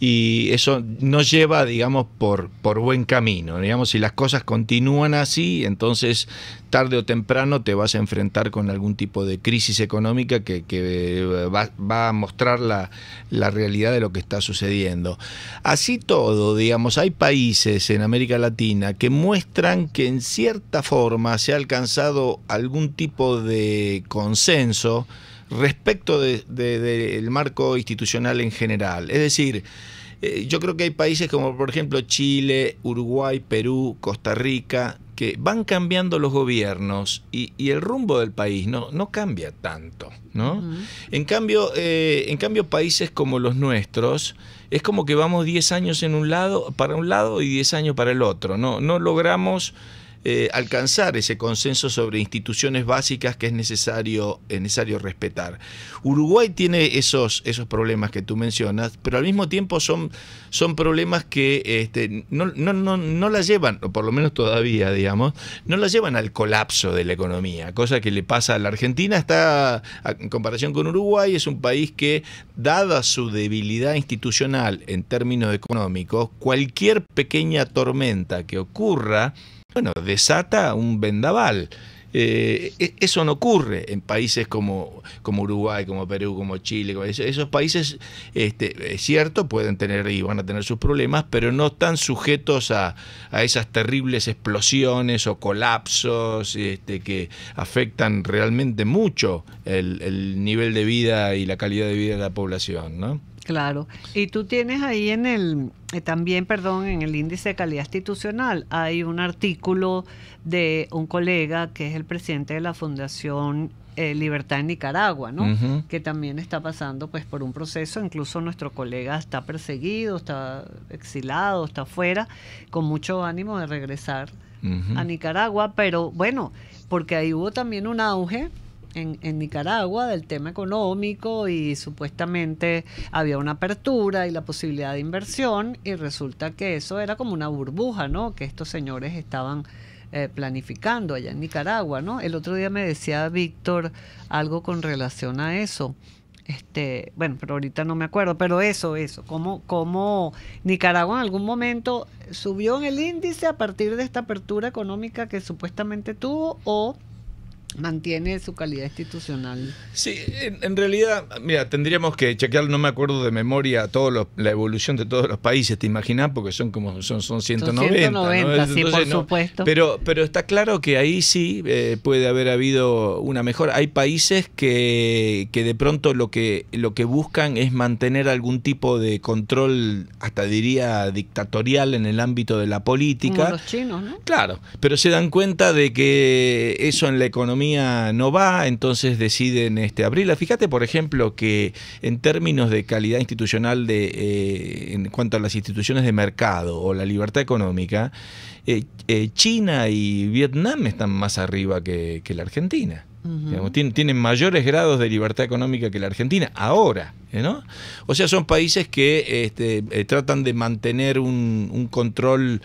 Y eso nos lleva, digamos, por buen camino. Digamos, si las cosas continúan así, entonces tarde o temprano te vas a enfrentar con algún tipo de crisis económica que va a mostrar la realidad de lo que está sucediendo. Así todo, digamos, hay países en América Latina que muestran que en cierta forma se ha alcanzado algún tipo de consenso respecto del marco institucional en general. Es decir, yo creo que hay países como por ejemplo Chile, Uruguay, Perú, Costa Rica, que van cambiando los gobiernos y el rumbo del país no cambia tanto, ¿no? En cambio, países como los nuestros, es como que vamos 10 años para un lado y 10 años para el otro. No logramos alcanzar ese consenso sobre instituciones básicas que es necesario respetar. Uruguay tiene esos problemas que tú mencionas, pero al mismo tiempo son problemas que no la llevan, o por lo menos todavía, digamos, no la llevan al colapso de la economía, cosa que le pasa a la Argentina. En comparación con Uruguay, es un país que, dada su debilidad institucional en términos económicos, cualquier pequeña tormenta que ocurra, bueno, desata un vendaval. Eso no ocurre en países como Uruguay, como Perú, como Chile. Esos países, es cierto, pueden tener y van a tener sus problemas, pero no están sujetos a esas terribles explosiones o colapsos que afectan realmente mucho el nivel de vida y la calidad de vida de la población, ¿no? Claro. Y tú tienes ahí en el índice de calidad institucional, hay un artículo de un colega que es el presidente de la Fundación Libertad en Nicaragua, ¿no? Que también está pasando pues por un proceso. Incluso nuestro colega está perseguido, está exilado, está afuera, con mucho ánimo de regresar a Nicaragua, pero bueno, porque ahí hubo también un auge en Nicaragua del tema económico y supuestamente había una apertura y la posibilidad de inversión, y resulta que eso era como una burbuja, ¿no? Que estos señores estaban planificando allá en Nicaragua, ¿no? El otro día me decía Víctor algo con relación a eso. Bueno, pero ahorita no me acuerdo, pero eso, como Nicaragua en algún momento subió en el índice a partir de esta apertura económica que supuestamente tuvo, o mantiene su calidad institucional. Sí, en realidad, mira, tendríamos que chequear, no me acuerdo de memoria la evolución de todos los países, ¿te imaginas? Porque son 190. Son 190, ¿no? Sí, Entonces, por supuesto. Pero está claro que ahí sí puede haber habido una mejora. Hay países que de pronto lo que buscan es mantener algún tipo de control, hasta diría dictatorial, en el ámbito de la política. Como los chinos, ¿no? Claro, pero se dan cuenta de que eso en la economía no va, entonces deciden abrirla. Fíjate, por ejemplo, que en términos de calidad institucional en cuanto a las instituciones de mercado o la libertad económica, China y Vietnam están más arriba que la Argentina. Digamos, tienen mayores grados de libertad económica que la Argentina ahora, ¿no? O sea, son países que tratan de mantener un control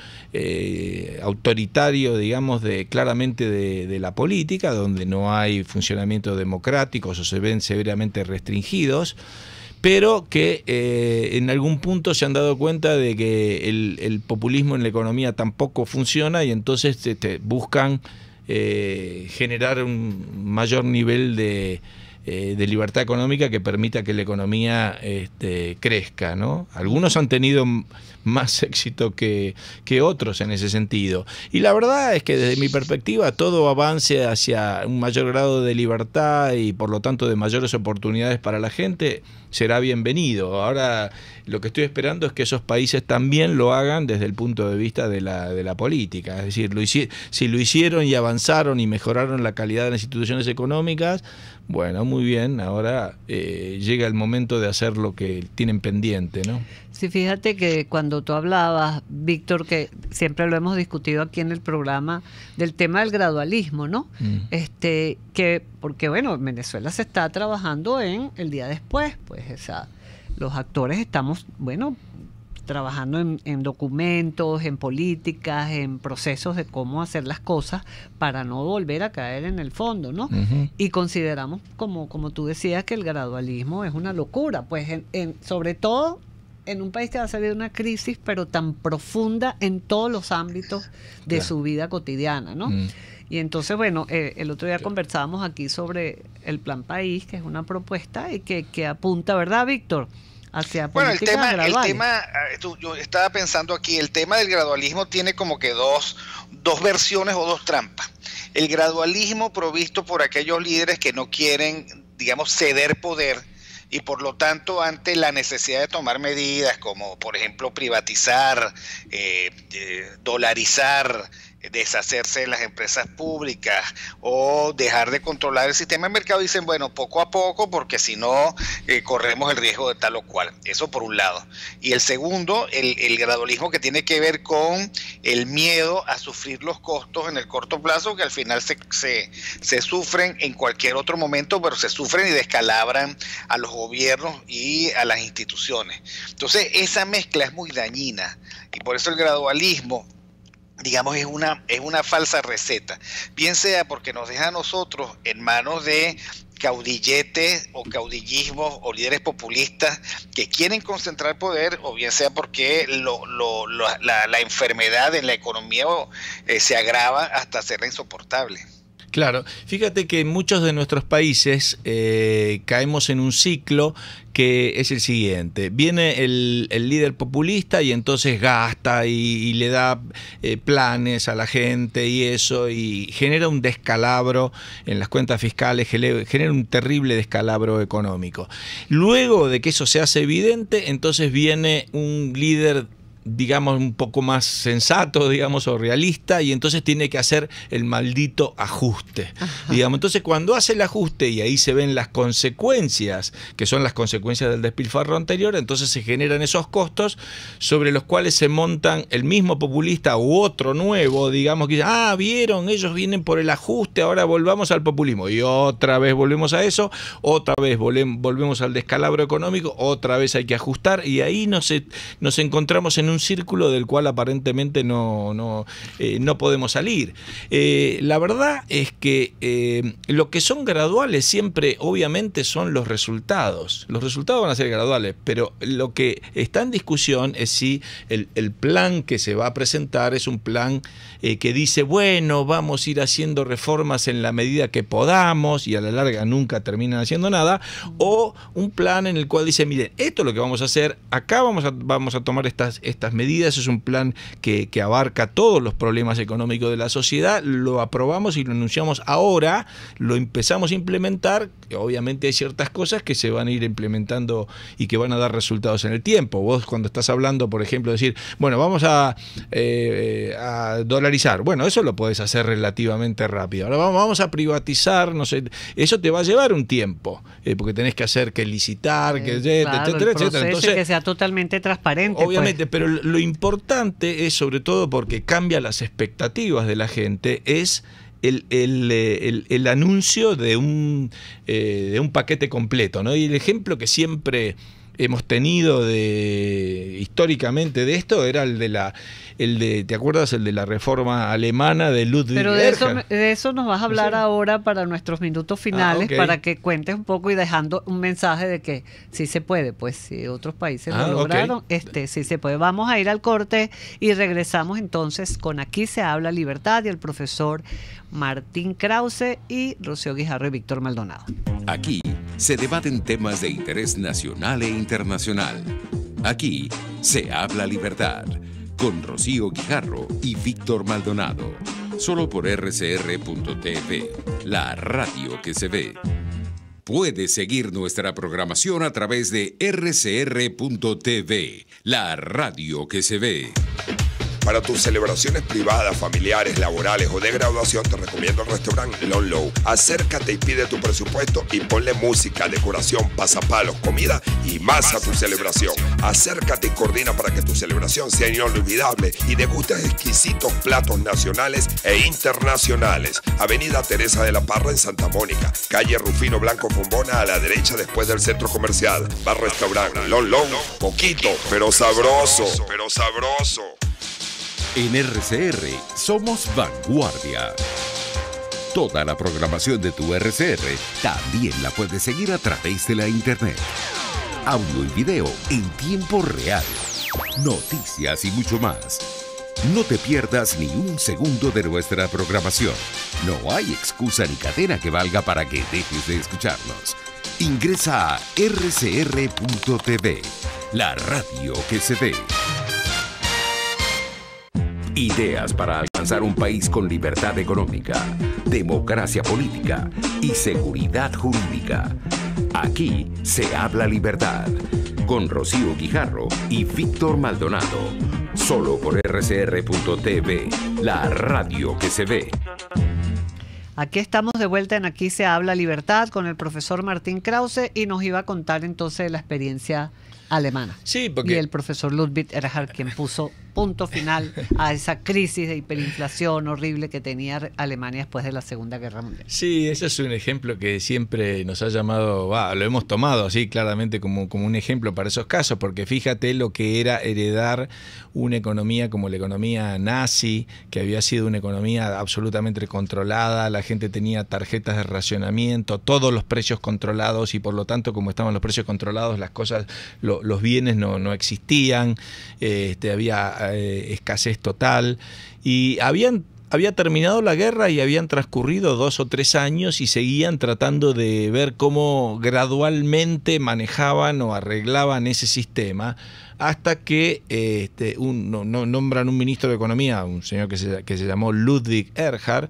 autoritario, digamos, claramente de la política, donde no hay funcionamiento democrático o se ven severamente restringidos, pero que en algún punto se han dado cuenta de que el populismo en la economía tampoco funciona, y entonces buscan generar un mayor nivel de libertad económica que permita que la economía crezca, ¿no? Algunos han tenido más éxito que otros en ese sentido. Y la verdad es que desde mi perspectiva todo avance hacia un mayor grado de libertad y por lo tanto de mayores oportunidades para la gente será bienvenido. Ahora lo que estoy esperando es que esos países también lo hagan desde el punto de vista de la política. Es decir, si lo hicieron y avanzaron y mejoraron la calidad de las instituciones económicas, bueno, muy bien, ahora llega el momento de hacer lo que tienen pendiente, ¿no? Sí, fíjate que cuando tú hablabas, Víctor, que siempre lo hemos discutido aquí en el programa, del tema del gradualismo, ¿no? Porque bueno, en Venezuela se está trabajando en el día después, pues, o sea, los actores estamos, bueno, trabajando en documentos, en políticas, en procesos de cómo hacer las cosas para no volver a caer en el fondo, ¿no? Y consideramos, como tú decías, que el gradualismo es una locura, pues sobre todo en un país que va a salir de una crisis, pero tan profunda en todos los ámbitos de su vida cotidiana, ¿no? Y entonces, bueno, el otro día conversábamos aquí sobre el Plan País, que es una propuesta y que apunta, ¿verdad, Víctor?, hacia políticas graduales. Yo estaba pensando aquí, el tema del gradualismo tiene como que dos versiones o dos trampas. El gradualismo provisto por aquellos líderes que no quieren, digamos, ceder poder, y por lo tanto ante la necesidad de tomar medidas como por ejemplo privatizar, dolarizar, deshacerse de las empresas públicas o dejar de controlar el sistema de mercado, dicen bueno, poco a poco, porque si no corremos el riesgo de tal o cual. Eso por un lado. Y el segundo, el gradualismo, que tiene que ver con el miedo a sufrir los costos en el corto plazo, que al final se sufren en cualquier otro momento, pero se sufren y descalabran a los gobiernos y a las instituciones. Entonces esa mezcla es muy dañina, y por eso el gradualismo, digamos, es una falsa receta, bien sea porque nos deja a nosotros en manos de caudilletes o caudillismos o líderes populistas que quieren concentrar poder, o bien sea porque la enfermedad en la economía se agrava hasta hacerla insoportable. Claro, fíjate que en muchos de nuestros países caemos en un ciclo que es el siguiente: viene el líder populista y entonces gasta y le da planes a la gente y eso, y genera un descalabro en las cuentas fiscales, genera un terrible descalabro económico. Luego de que eso se hace evidente, entonces viene un líder, digamos, un poco más sensato, digamos, o realista, y entonces tiene que hacer el maldito ajuste. Digamos, entonces cuando hace el ajuste, y ahí se ven las consecuencias, que son las consecuencias del despilfarro anterior, entonces se generan esos costos sobre los cuales se montan el mismo populista u otro nuevo, digamos, que dice, vieron, ellos vienen por el ajuste, ahora volvamos al populismo, y otra vez volvemos a eso, otra vez volvemos al descalabro económico, otra vez hay que ajustar, y ahí nos encontramos en un un círculo del cual aparentemente no podemos salir. La verdad es que lo que son graduales siempre, obviamente, son los resultados. Los resultados van a ser graduales, pero lo que está en discusión es si el plan que se va a presentar es un plan que dice, bueno, vamos a ir haciendo reformas en la medida que podamos y a la larga nunca terminan haciendo nada, o un plan en el cual dice, miren, esto es lo que vamos a hacer, acá vamos a tomar estas medidas, es un plan que abarca todos los problemas económicos de la sociedad, lo aprobamos y lo anunciamos ahora, lo empezamos a implementar, obviamente hay ciertas cosas que se van a ir implementando y que van a dar resultados en el tiempo. Vos cuando estás hablando, por ejemplo, decir, bueno, vamos a dolarizar, bueno, eso lo podés hacer relativamente rápido. Ahora vamos a privatizar, no sé, eso te va a llevar un tiempo, porque tenés que hacer que licitar, que claro, etcétera, etcétera. Entonces, que sea totalmente transparente. Obviamente, pues. pero lo importante es, sobre todo porque cambia las expectativas de la gente, es el anuncio de un paquete completo, ¿no? Y el ejemplo que siempre hemos tenido históricamente de esto era ¿te acuerdas? El de la reforma alemana de Ludwig Erhard. Pero de eso nos vas a hablar ahora para nuestros minutos finales, okay, para que cuentes un poco y dejando un mensaje de que sí se puede, pues si otros países lo lograron, okay, sí se puede. Vamos a ir al corte y regresamos entonces con Aquí se habla libertad y el profesor Martín Krause y Rocío Guijarro y Víctor Maldonado. Aquí se debaten temas de interés nacional e internacional. Aquí se habla libertad, con Rocío Guijarro y Víctor Maldonado. Solo por rcr.tv, la radio que se ve. Puedes seguir nuestra programación a través de rcr.tv, la radio que se ve. Para tus celebraciones privadas, familiares, laborales o de graduación, te recomiendo el restaurante Lolo. Acércate y pide tu presupuesto y ponle música, decoración, pasapalos, comida y más a tu celebración. Acércate y coordina para que tu celebración sea inolvidable y degustes exquisitos platos nacionales e internacionales. Avenida Teresa de la Parra en Santa Mónica, calle Rufino Blanco Fombona a la derecha después del centro comercial. Bar restaurante Lolo, poquito, pero sabroso. En RCR somos vanguardia. Toda la programación de tu RCR también la puedes seguir a través de la internet. Audio y video en tiempo real. Noticias y mucho más. No te pierdas ni un segundo de nuestra programación. No hay excusa ni cadena que valga para que dejes de escucharnos. Ingresa a rcr.tv, la radio que se ve. Ideas para alcanzar un país con libertad económica, democracia política y seguridad jurídica. Aquí se habla libertad, con Rocío Guijarro y Víctor Maldonado. Solo por rcr.tv, la radio que se ve. Aquí estamos de vuelta en Aquí se habla libertad con el profesor Martín Krause y nos iba a contar entonces la experiencia alemana. Sí, porque... Y el profesor Ludwig Erhard, quien puso punto final a esa crisis de hiperinflación horrible que tenía Alemania después de la Segunda Guerra Mundial. Sí, ese es un ejemplo que siempre nos ha llamado, lo hemos tomado así claramente como un ejemplo para esos casos, porque fíjate lo que era heredar una economía como la economía nazi, que había sido una economía absolutamente controlada, la gente tenía tarjetas de racionamiento, todos los precios controlados y por lo tanto como estaban los precios controlados las cosas, los bienes no existían, había escasez total y había terminado la guerra y habían transcurrido 2 o 3 años y seguían tratando de ver cómo gradualmente manejaban o arreglaban ese sistema hasta que nombran un ministro de Economía, un señor que se llamó Ludwig Erhard,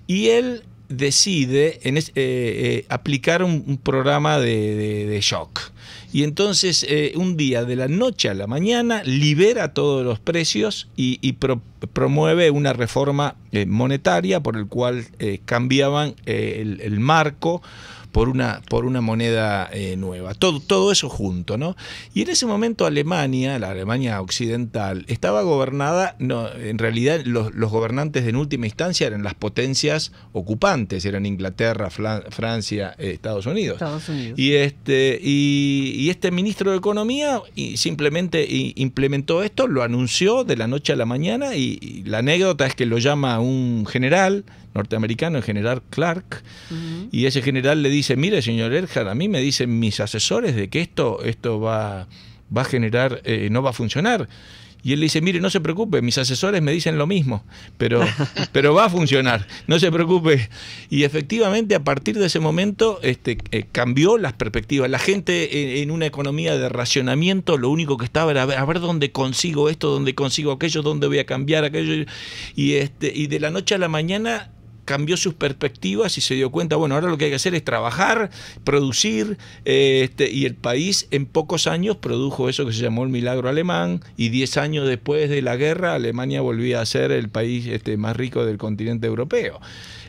y él decide aplicar un programa de shock. Y entonces un día de la noche a la mañana libera todos los precios y promueve una reforma monetaria por el cual cambiaban el marco por una moneda nueva. Todo eso junto, ¿no? Y en ese momento Alemania, la Alemania occidental, estaba gobernada, no, en realidad los gobernantes en última instancia eran las potencias ocupantes, eran Inglaterra, Francia, Estados Unidos. Y este ministro de Economía simplemente implementó esto, lo anunció de la noche a la mañana, y la anécdota es que lo llama un general norteamericano, el general Clark, y ese general le dice: mire, señor Earhart, a mí me dicen mis asesores de que esto va a generar, no va a funcionar. Y él le dice: mire, no se preocupe, mis asesores me dicen lo mismo, pero va a funcionar, no se preocupe. Y efectivamente, a partir de ese momento cambió las perspectivas. La gente en una economía de racionamiento, lo único que estaba era a ver dónde consigo esto, dónde consigo aquello, dónde voy a cambiar aquello. Y de la noche a la mañana cambió sus perspectivas y se dio cuenta, bueno, ahora lo que hay que hacer es trabajar, producir, y el país en pocos años produjo eso que se llamó el milagro alemán, y 10 años después de la guerra Alemania volvía a ser el país más rico del continente europeo.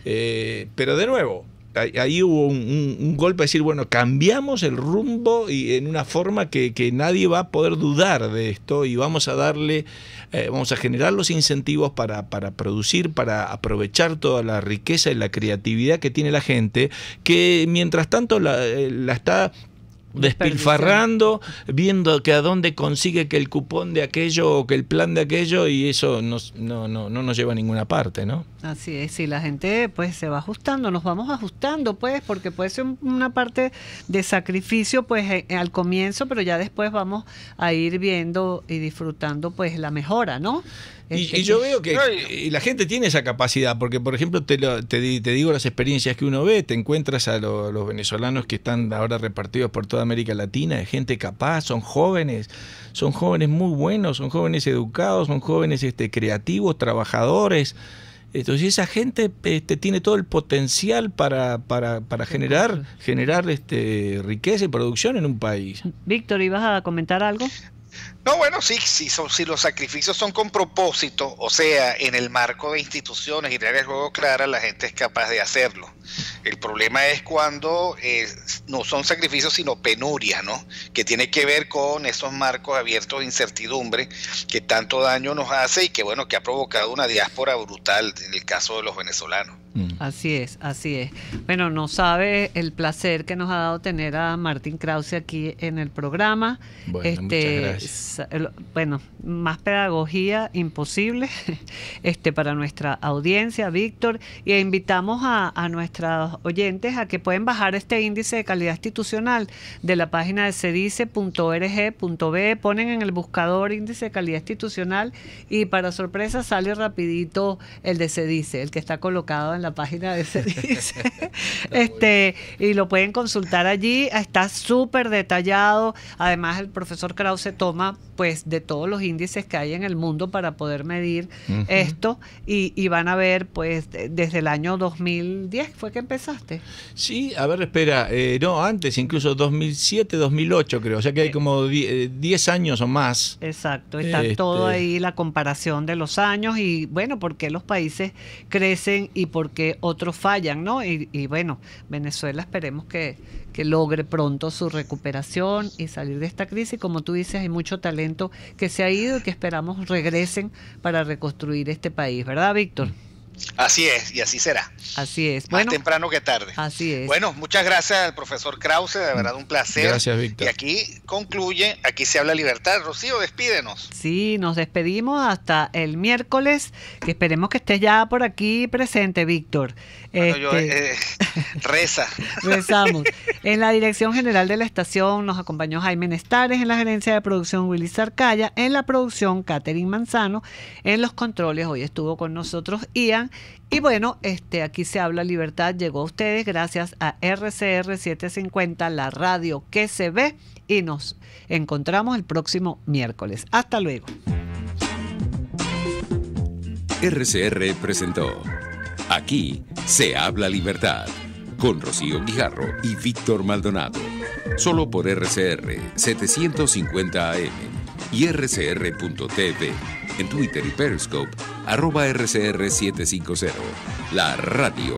Pero de nuevo, ahí hubo un golpe de decir, bueno, cambiamos el rumbo y en una forma que nadie va a poder dudar de esto, y vamos a generar los incentivos para producir, para aprovechar toda la riqueza y la creatividad que tiene la gente, que mientras tanto la está despilfarrando, viendo que a dónde consigue que el cupón de aquello o que el plan de aquello, y eso no nos lleva a ninguna parte, ¿no? Así es, si la gente pues se va ajustando, nos vamos ajustando pues, porque puede ser una parte de sacrificio pues al comienzo, pero ya después vamos a ir viendo y disfrutando pues la mejora, ¿no? Y yo veo que la gente tiene esa capacidad, porque por ejemplo te digo las experiencias que uno ve, te encuentras a los venezolanos que están ahora repartidos por toda América Latina, de gente capaz, son jóvenes muy buenos, son jóvenes educados, son jóvenes creativos, trabajadores. Entonces esa gente tiene todo el potencial para generar riqueza y producción en un país. Víctor, ¿ibas a comentar algo? No, bueno, sí, si los sacrificios son con propósito, o sea, en el marco de instituciones y reglas de juego claras, la gente es capaz de hacerlo. El problema es cuando no son sacrificios sino penurias, ¿no? Que tiene que ver con esos marcos abiertos de incertidumbre que tanto daño nos hace y que, bueno, que ha provocado una diáspora brutal en el caso de los venezolanos. Así es, así es. Bueno, no sabe el placer que nos ha dado tener a Martín Krause aquí en el programa. Bueno, muchas gracias. Bueno, más pedagogía imposible para nuestra audiencia, Víctor, y invitamos a nuestros oyentes a que pueden bajar este índice de calidad institucional de la página de cedice.org.be, ponen en el buscador índice de calidad institucional y para sorpresa sale rapidito el de Cedice, el que está colocado en la página de Cedice. Y lo pueden consultar allí, está súper detallado. Además el profesor Krause toma pues de todos los índices que hay en el mundo para poder medir esto, y van a ver pues desde el año 2010 fue que empezaste. Sí, a ver, espera, no, antes, incluso 2007, 2008 creo, o sea que hay como 10 años o más. Exacto, está todo ahí, la comparación de los años y bueno, por qué los países crecen y por qué otros fallan, ¿no? Y bueno, Venezuela esperemos que logre pronto su recuperación y salir de esta crisis. Como tú dices, hay mucho talento que se ha ido y que esperamos regresen para reconstruir este país, ¿verdad, Víctor? Así es, y así será. Así es. Más temprano que tarde. Así es. Bueno, muchas gracias al profesor Krause, de verdad un placer. Gracias, Víctor. Y aquí concluye, aquí se habla libertad. Rocío, despídenos. Sí, nos despedimos hasta el miércoles, que esperemos que estés ya por aquí presente, Víctor. Bueno, Rezamos. En la dirección general de la estación nos acompañó Jaime Nestares, en la gerencia de producción Willy Sarcaya, en la producción Catherine Manzano, en los controles hoy estuvo con nosotros Ian. Y bueno, aquí se habla libertad, llegó a ustedes gracias a RCR 750, la radio que se ve, y nos encontramos el próximo miércoles. Hasta luego. RCR presentó Aquí se habla libertad, con Rocío Guijarro y Víctor Maldonado, solo por RCR 750 AM y rcr.tv, en Twitter y Periscope, @RCR750, la radio